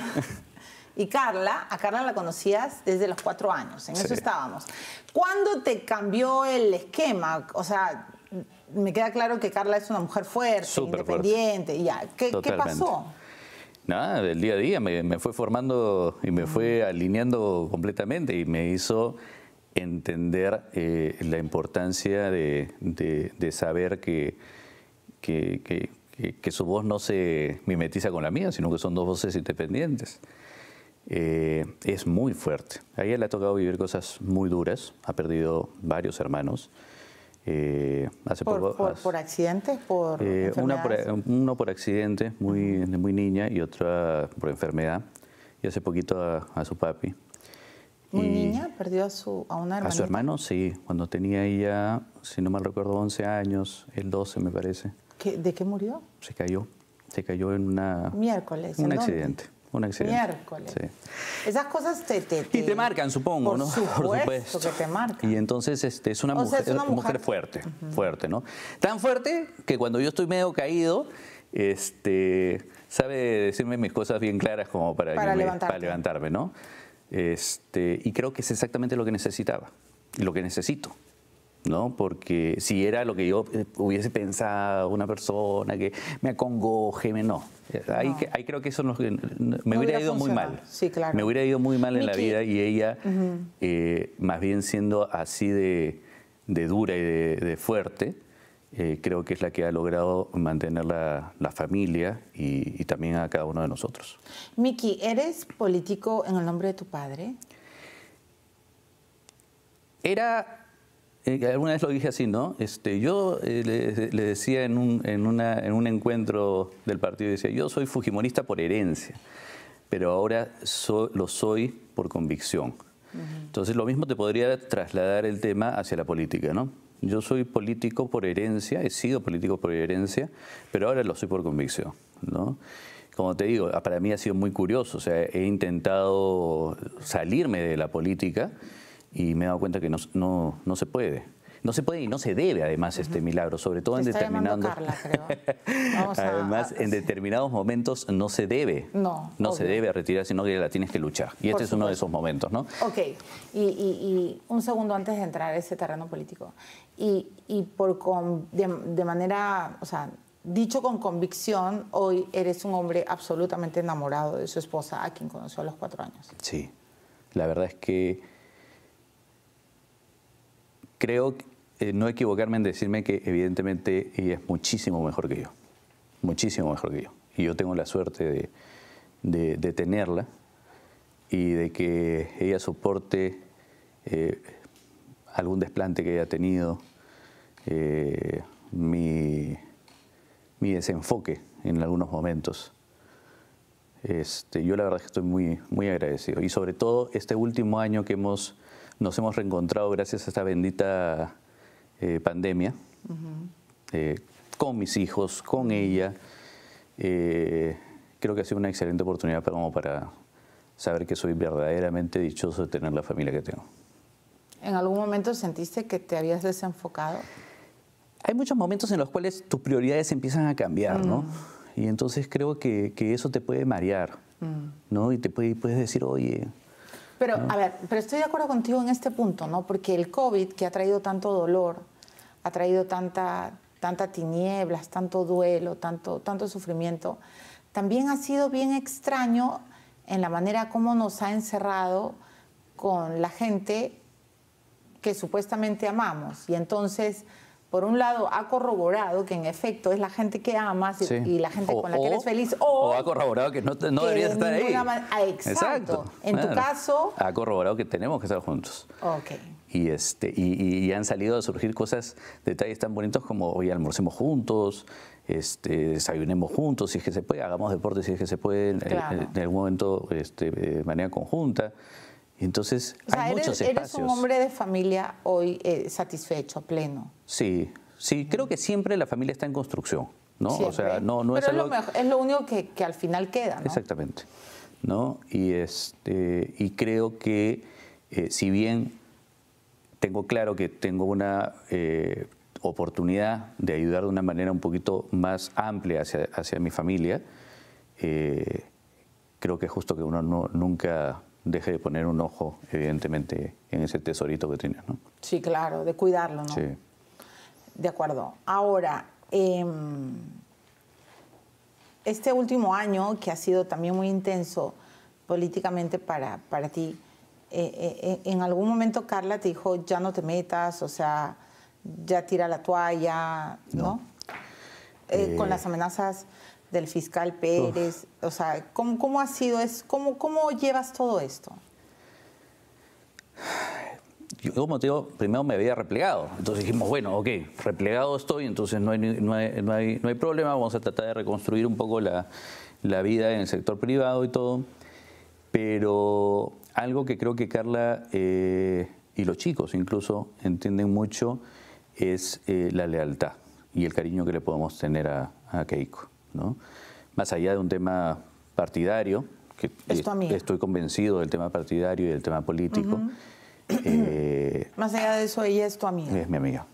Y a Carla la conocías desde los 4 años, en eso estábamos. ¿Cuándo te cambió el esquema? O sea, me queda claro que Carla es una mujer fuerte, independiente. Fuerte. Ya. ¿Qué pasó? Nada, el día a día me fue formando y me fue alineando completamente y me hizo entender la importancia de saber que su voz no se mimetiza con la mía, sino que son 2 voces independientes. Es muy fuerte. A ella le ha tocado vivir cosas muy duras. Ha perdido varios hermanos. ¿Por accidentes? ¿Por enfermedades? Uno por accidente, muy niña, y otra por enfermedad. Y hace poquito a su papi. ¿Muy niña? ¿Perdió a una hermanita? A su hermano, sí. Cuando tenía ella, si no mal recuerdo, 11 años, él 12 me parece. ¿De qué murió? Se cayó en Miércoles. un accidente. Un accidente. Miércoles. Sí. Esas cosas y te marcan, supongo, ¿no? Por supuesto que te marcan. Y entonces es una mujer fuerte, fuerte, ¿no? Tan fuerte que cuando yo estoy medio caído, sabe decirme mis cosas bien claras como para levantarme, ¿no? Y creo que es exactamente lo que necesitaba y lo que necesito, ¿no? Porque si era lo que yo hubiese pensado, una persona que me acongoje, no. Ahí creo que eso me hubiera ido muy mal. Sí, claro. Me hubiera ido muy mal en la vida y ella, más bien siendo así de dura y de fuerte, creo que es la que ha logrado mantener la familia y también a cada uno de nosotros. Miki, ¿eres político en el nombre de tu padre? Alguna vez lo dije así, ¿no? Yo le decía en un encuentro del partido, decía, yo soy fujimorista por herencia, pero ahora lo soy por convicción. Entonces, lo mismo te podría trasladar el tema hacia la política, ¿no? Yo soy político por herencia, he sido político por herencia, pero ahora lo soy por convicción, ¿no? Como te digo, para mí ha sido muy curioso, o sea, he intentado salirme de la política y me he dado cuenta que no se puede. No se puede y no se debe, además, este milagro, sobre todo en determinados... Carla, creo. Además, en determinados momentos no se debe. No se debe retirar, sino que la tienes que luchar. Y este es uno de esos momentos, ¿no? Ok. Y un segundo antes de entrar a ese terreno político. De manera, o sea, dicho con convicción, hoy eres un hombre absolutamente enamorado de su esposa, a quien conoció a los 4 años. Sí. La verdad es que creo no equivocarme en decirme que evidentemente ella es muchísimo mejor que yo, muchísimo mejor que yo. Y yo tengo la suerte de tenerla y de que ella soporte algún desplante que haya tenido, mi desenfoque en algunos momentos. Yo la verdad es que estoy muy agradecido. Y sobre todo este último año que nos hemos reencontrado gracias a esta bendita pandemia, con mis hijos, con ella. Creo que ha sido una excelente oportunidad para saber que soy verdaderamente dichoso de tener la familia que tengo. ¿En algún momento sentiste que te habías desenfocado? Hay muchos momentos en los cuales tus prioridades empiezan a cambiar, ¿no? Y entonces creo que eso te puede marear, ¿no? Y puedes decir, oye... Pero, a ver, pero estoy de acuerdo contigo en este punto, ¿no? Porque el COVID, que ha traído tanto dolor, ha traído tanta tinieblas, tanto duelo, tanto sufrimiento, también ha sido bien extraño en la manera como nos ha encerrado con la gente que supuestamente amamos. Y entonces, por un lado, ha corroborado que en efecto es la gente que amas y la gente con la que eres feliz. O ha corroborado que no deberías estar ahí. Exacto. En tu caso... Ha corroborado que tenemos que estar juntos. Ok. Y han salido a surgir cosas, detalles tan bonitos como hoy almorcemos juntos, desayunemos juntos, si es que se puede, hagamos deporte si es que se puede, en algún momento de manera conjunta. Entonces, O sea, hay muchos espacios. eres un hombre de familia hoy satisfecho, pleno. Sí, sí, creo que siempre la familia está en construcción, ¿no? Siempre. O sea, no Pero es algo... es lo único que al final queda, ¿no? Exactamente, ¿no? Y creo que si bien tengo claro que tengo una oportunidad de ayudar de una manera un poquito más amplia hacia mi familia, creo que es justo que uno nunca deje de poner un ojo, evidentemente, en ese tesorito que tienes, ¿no? Sí, claro, de cuidarlo, ¿no? Sí. De acuerdo. Ahora, este último año, que ha sido también muy intenso políticamente para ti, en algún momento Carla te dijo, ya no te metas, o sea, ya tira la toalla, ¿no? Con las amenazas del fiscal Pérez, o sea, ¿cómo ha sido eso? ¿Cómo llevas todo esto? Yo, como te digo, primero me había replegado. Entonces dijimos, bueno, ok, replegado estoy, entonces no hay problema, vamos a tratar de reconstruir un poco la vida en el sector privado y todo. Pero algo que creo que Carla y los chicos incluso entienden mucho es la lealtad y el cariño que le podemos tener a Keiko, ¿no? Más allá de un tema partidario, que estoy convencido del tema partidario y del tema político. Más allá de eso, ella es tu amiga. Es mi amiga.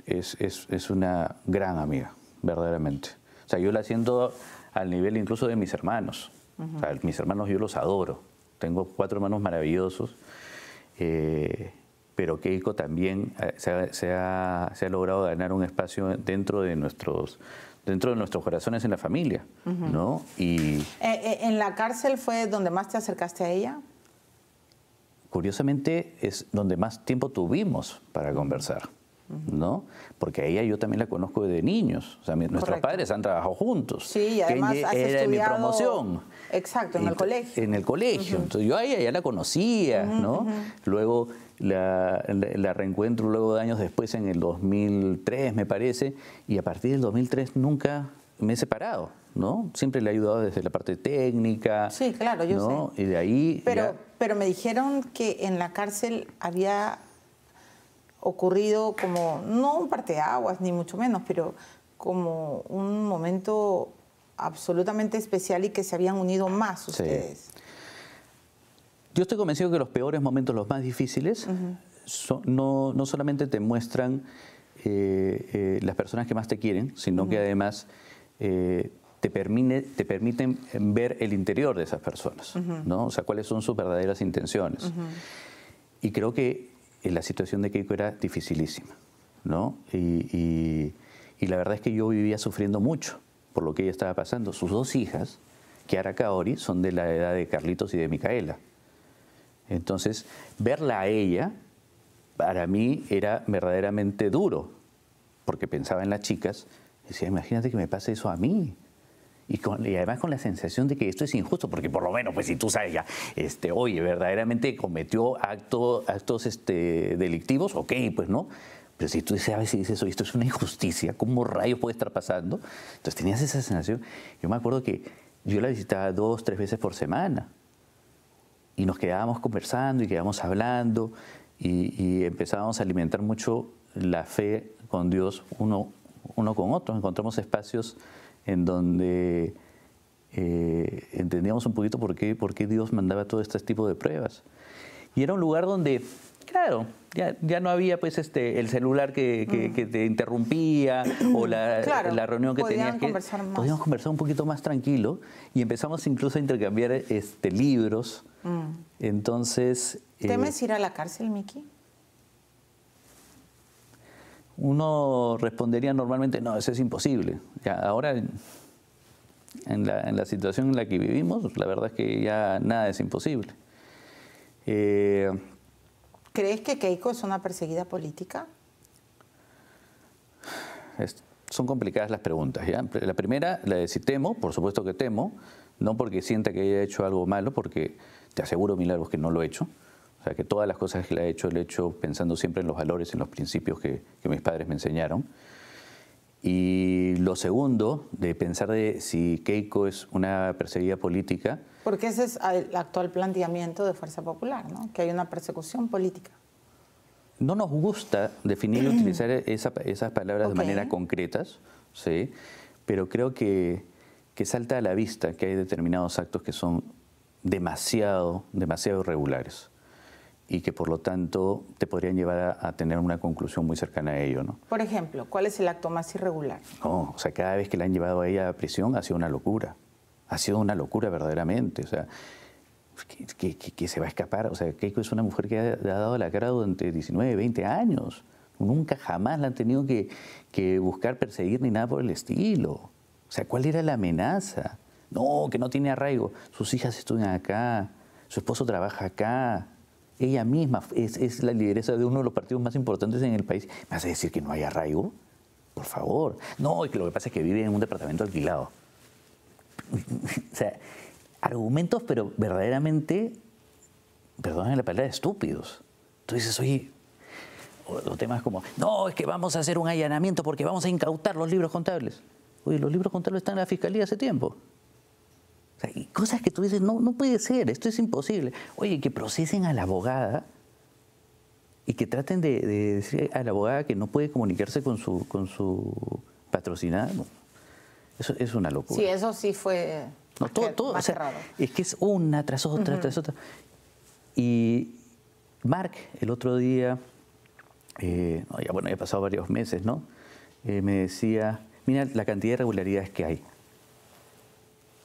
Es una gran amiga, verdaderamente. O sea, yo la siento al nivel incluso de mis hermanos. O sea, mis hermanos yo los adoro. Tengo 4 hermanos maravillosos. Pero Keiko también se ha logrado ganar un espacio dentro de nuestros corazones en la familia, ¿no? Y ¿En la cárcel fue donde más te acercaste a ella? Curiosamente es donde más tiempo tuvimos para conversar, ¿no? Porque a ella yo también la conozco desde niños. O sea, nuestros padres han trabajado juntos. Sí, y además has era estudiado... mi promoción. Exacto, en el colegio. En el colegio. Entonces yo a ella ya la conocía, ¿no? Luego la reencuentro luego de años después, en el 2003, me parece, y a partir del 2003 nunca me he separado, ¿no? Siempre le he ayudado desde la parte técnica. Sí, claro, yo ¿no? sé. Y de ahí... Pero me dijeron que en la cárcel había ocurrido como, no un parteaguas, ni mucho menos, pero como un momento absolutamente especial y que se habían unido más ustedes. Sí. Yo estoy convencido que los peores momentos, los más difíciles, no solamente te muestran las personas que más te quieren, sino que además te permiten ver el interior de esas personas, ¿no? O sea, cuáles son sus verdaderas intenciones. Y creo que la situación de Keiko era dificilísima, ¿no? Y la verdad es que yo vivía sufriendo mucho por lo que ella estaba pasando. Sus 2 hijas, Kiara Kaori, son de la edad de Carlitos y de Micaela. Entonces, verla a ella, para mí era verdaderamente duro, porque pensaba en las chicas, decía, imagínate que me pase eso a mí. Y además con la sensación de que esto es injusto, porque por lo menos, pues si tú sabes ya, oye, verdaderamente cometió actos delictivos, ok, pues no. Pero si tú sabes y dices, oye, esto es una injusticia, ¿cómo rayos puede estar pasando? Entonces tenías esa sensación. Yo me acuerdo que yo la visitaba 2, 3 veces por semana. Y nos quedábamos conversando y quedábamos hablando y empezábamos a alimentar mucho la fe con Dios uno con otro. Encontramos espacios en donde entendíamos un poquito por qué Dios mandaba todo este tipo de pruebas. Y era un lugar donde, claro, ya no había pues el celular que te interrumpía o la reunión que tenías que... Podíamos conversar un poquito más tranquilo y empezamos incluso a intercambiar libros. Entonces... ¿Temes ir a la cárcel, Miki? Uno respondería normalmente, no, eso es imposible. Ya, ahora, en la situación en la que vivimos, la verdad es que ya nada es imposible. ¿Crees que Keiko es una perseguida política? Son complicadas las preguntas, ¿ya? La primera, la de si temo, por supuesto que temo, no porque sienta que haya hecho algo malo, porque te aseguro, Milagros, que no lo he hecho. O sea, que todas las cosas que le he hecho pensando siempre en los valores, en los principios que mis padres me enseñaron. Y lo segundo, de pensar de si Keiko es una perseguida política. Porque ese es el actual planteamiento de Fuerza Popular, ¿no? Que hay una persecución política. No nos gusta definir y utilizar esas palabras de manera concretas, ¿sí? Pero creo que salta a la vista que hay determinados actos que son demasiado irregulares y que por lo tanto te podrían llevar a tener una conclusión muy cercana a ello, ¿no? Por ejemplo, ¿cuál es el acto más irregular? No, o sea, cada vez que la han llevado a ella a prisión ha sido una locura. Ha sido una locura verdaderamente. O sea, que se va a escapar. O sea, Keiko es una mujer que ha dado la cara durante 19, 20 años. Nunca jamás la han tenido que buscar perseguir ni nada por el estilo. O sea, ¿cuál era la amenaza? No, que no tiene arraigo. Sus hijas estudian acá, su esposo trabaja acá. Ella misma es la lideresa de uno de los partidos más importantes en el país. ¿Me vas a decir que no hay arraigo? Por favor. No, es que lo que pasa es que vive en un departamento alquilado. O sea, argumentos, pero verdaderamente, perdónenme la palabra, estúpidos. Tú dices, oye, o temas como, no, es que vamos a hacer un allanamiento porque vamos a incautar los libros contables. Oye, los libros contables están en la fiscalía hace tiempo. O sea, y cosas que tú dices, no puede ser, esto es imposible. Oye, que procesen a la abogada y que traten de decir a la abogada que no puede comunicarse con su patrocinado. Eso es una locura. Sí, eso sí fue todo, más cerrado. Es que es una tras otra, tras otra. Y Marc, el otro día, ya ha pasado varios meses, ¿no? Me decía, mira la cantidad de irregularidades que hay.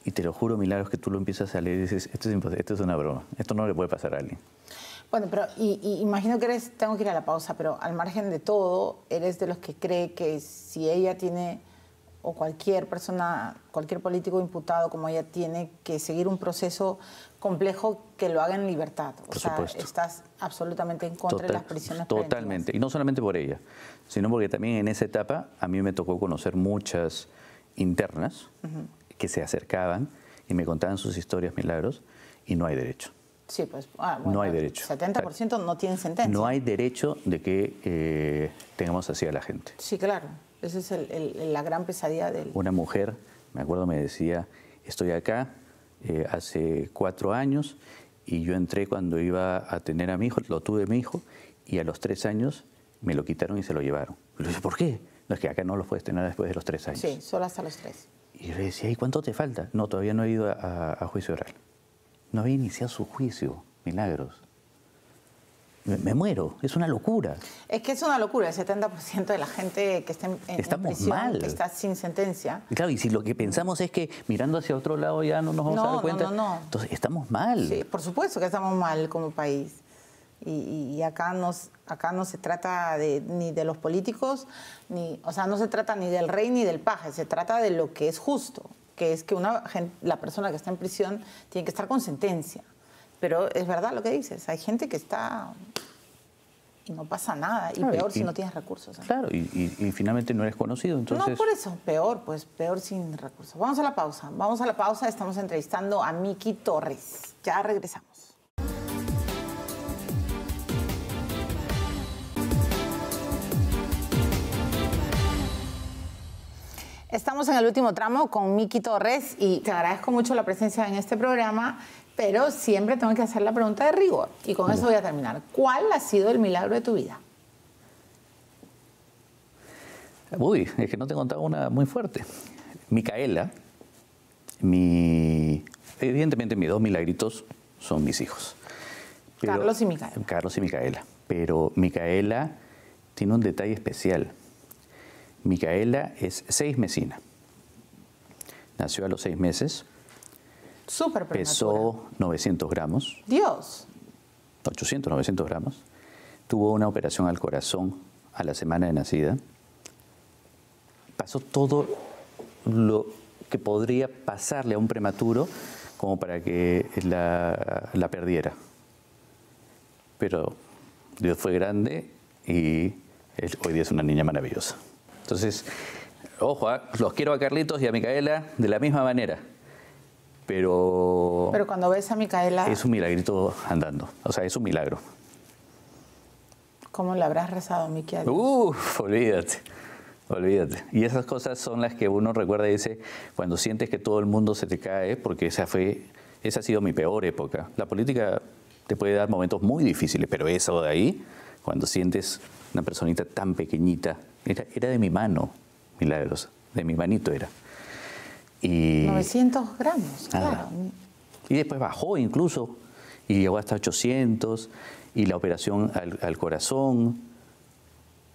Y te lo juro, Milagros, que tú lo empiezas a leer y dices, esto es imposible, esto es una broma, esto no le puede pasar a alguien. Bueno, pero y imagino que tengo que ir a la pausa, pero al margen de todo, eres de los que cree que si ella tiene, o cualquier persona, cualquier político imputado como ella tiene que seguir un proceso complejo, que lo haga en libertad. Por supuesto. Estás absolutamente en contra de las prisiones preventivas. Totalmente, y no solamente por ella, sino porque también en esa etapa a mí me tocó conocer muchas internas que se acercaban y me contaban sus historias, Milagros, y no hay derecho. Sí, pues, no hay derecho. 70% no tienen sentencia. No hay derecho de que tengamos así a la gente. Sí, claro. Esa es la gran pesadilla del... Una mujer, me acuerdo, me decía, estoy acá hace 4 años y yo entré cuando iba a tener a mi hijo, lo tuve mi hijo, y a los 3 años me lo quitaron y se lo llevaron. Y le dije, ¿por qué? No, es que acá no los puedes tener después de los 3 años. Sí, solo hasta los 3. Y yo le decía, ¿y cuánto te falta? No, todavía no he ido a juicio oral. No había iniciado su juicio, Milagros. Me muero, es una locura. Es que es una locura, el 70% de la gente que está en prisión, mal. Que está sin sentencia. Y claro, y si lo que pensamos es que mirando hacia otro lado ya no nos vamos a dar cuenta, entonces estamos mal. Sí, por supuesto que estamos mal como país. Y acá no se trata ni de los políticos, o sea, no se trata ni del rey ni del paje, se trata de lo que es justo, que es que la persona que está en prisión tiene que estar con sentencia. Pero es verdad lo que dices, hay gente que está y no pasa nada, y peor si no tienes recursos. Claro, y finalmente no eres conocido, entonces... No, por eso, peor sin recursos. Vamos a la pausa, estamos entrevistando a Miki Torres. Ya regresamos. Estamos en el último tramo con Miki Torres y te agradezco mucho la presencia en este programa, pero siempre tengo que hacer la pregunta de rigor y con eso voy a terminar. ¿Cuál ha sido el milagro de tu vida? Uy, es que no te he contado una muy fuerte. Micaela, evidentemente mis 2 milagritos son mis hijos. Pero, Carlos y Micaela. Carlos y Micaela. Pero Micaela tiene un detalle especial. Micaela es 6 mesina. Nació a los 6 meses. Súper prematura. Pesó 900 gramos. Dios. 800, 900 gramos. Tuvo una operación al corazón a la semana de nacida. Pasó todo lo que podría pasarle a un prematuro como para que la perdiera. Pero Dios fue grande y hoy día es una niña maravillosa. Entonces, ojo, los quiero a Carlitos y a Micaela de la misma manera. Pero cuando ves a Micaela... Es un milagrito andando. O sea, es un milagro. ¿Cómo le habrás rezado, Miki? Olvídate. Olvídate. Y esas cosas son las que uno recuerda y dice, cuando sientes que todo el mundo se te cae, porque esa ha sido mi peor época. La política te puede dar momentos muy difíciles, pero eso de ahí, cuando sientes una personita tan pequeñita, era de mi mano, Milagros, de mi manito era. Y 900 gramos, claro. Y después bajó incluso, y llegó hasta 800, y la operación al corazón.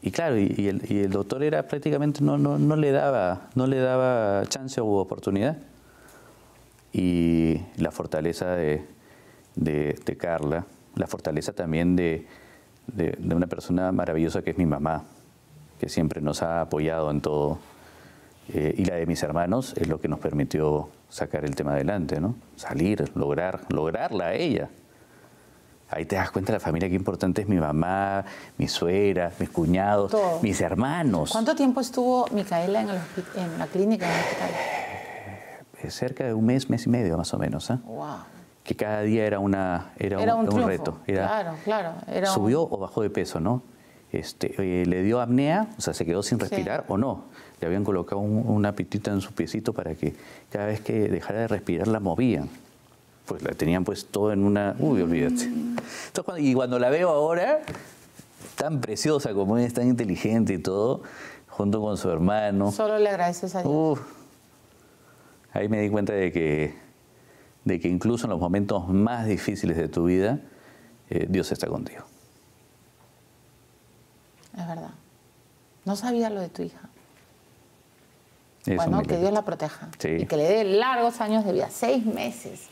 Y claro, y el doctor era prácticamente no le daba chance u oportunidad. Y la fortaleza de Carla, la fortaleza también de una persona maravillosa que es mi mamá, que siempre nos ha apoyado en todo, y la de mis hermanos es lo que nos permitió sacar el tema adelante, ¿no? Salir, lograrla a ella. Ahí te das cuenta de la familia, qué importante es mi mamá, mi suegra, mis cuñados, todo. Mis hermanos. ¿Cuánto tiempo estuvo Micaela en la clínica, en el hospital? Cerca de un mes y medio más o menos. Wow. Que cada día era un reto. Claro. ¿Subió o bajó de peso, no? ¿Le dio apnea? O sea, ¿se quedó sin respirar o no? Le habían colocado una pitita en su piecito para que cada vez que dejara de respirar la movían. Pues la tenían pues todo en una... Uy, olvídate. Entonces, y cuando la veo ahora, tan preciosa como es, tan inteligente y todo, junto con su hermano... Solo le agradeces a Dios. Ahí me di cuenta de que incluso en los momentos más difíciles de tu vida, Dios está contigo. Es verdad. No sabía lo de tu hija. Eso, bueno, que Dios la proteja. Sí. Y que le dé largos años de vida, 6 meses.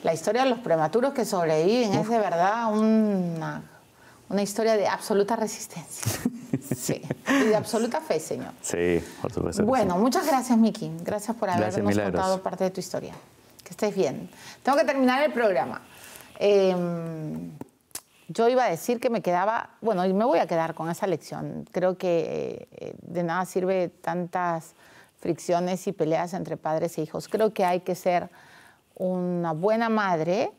La historia de los prematuros que sobreviven es de verdad una historia de absoluta resistencia. Sí. Y de absoluta fe, Señor. Sí, por supuesto. Bueno, muchas gracias, Miki. Gracias por habernos contado parte de tu historia. Que estés bien. Tengo que terminar el programa. Yo iba a decir que me quedaba... Bueno, y me voy a quedar con esa lección. Creo que de nada sirve tantas fricciones y peleas entre padres e hijos. Creo que hay que ser una buena madre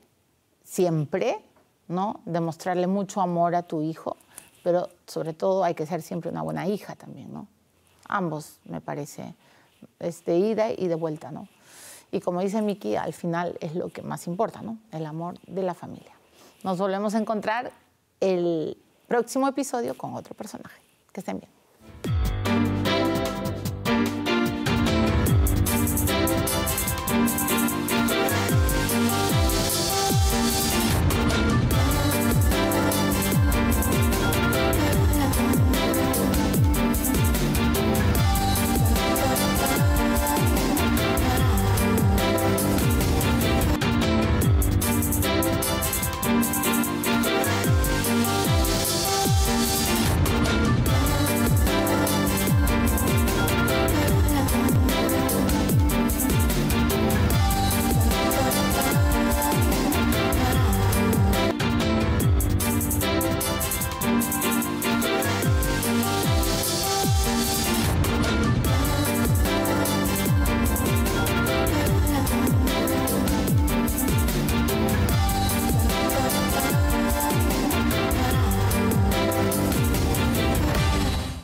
siempre, ¿no? Demostrarle mucho amor a tu hijo, pero sobre todo hay que ser siempre una buena hija también, ¿no? Ambos, me parece, de ida y de vuelta, ¿no? Y como dice Miki, al final es lo que más importa, ¿no? El amor de la familia. Nos volvemos a encontrar el próximo episodio con otro personaje. Que estén bien.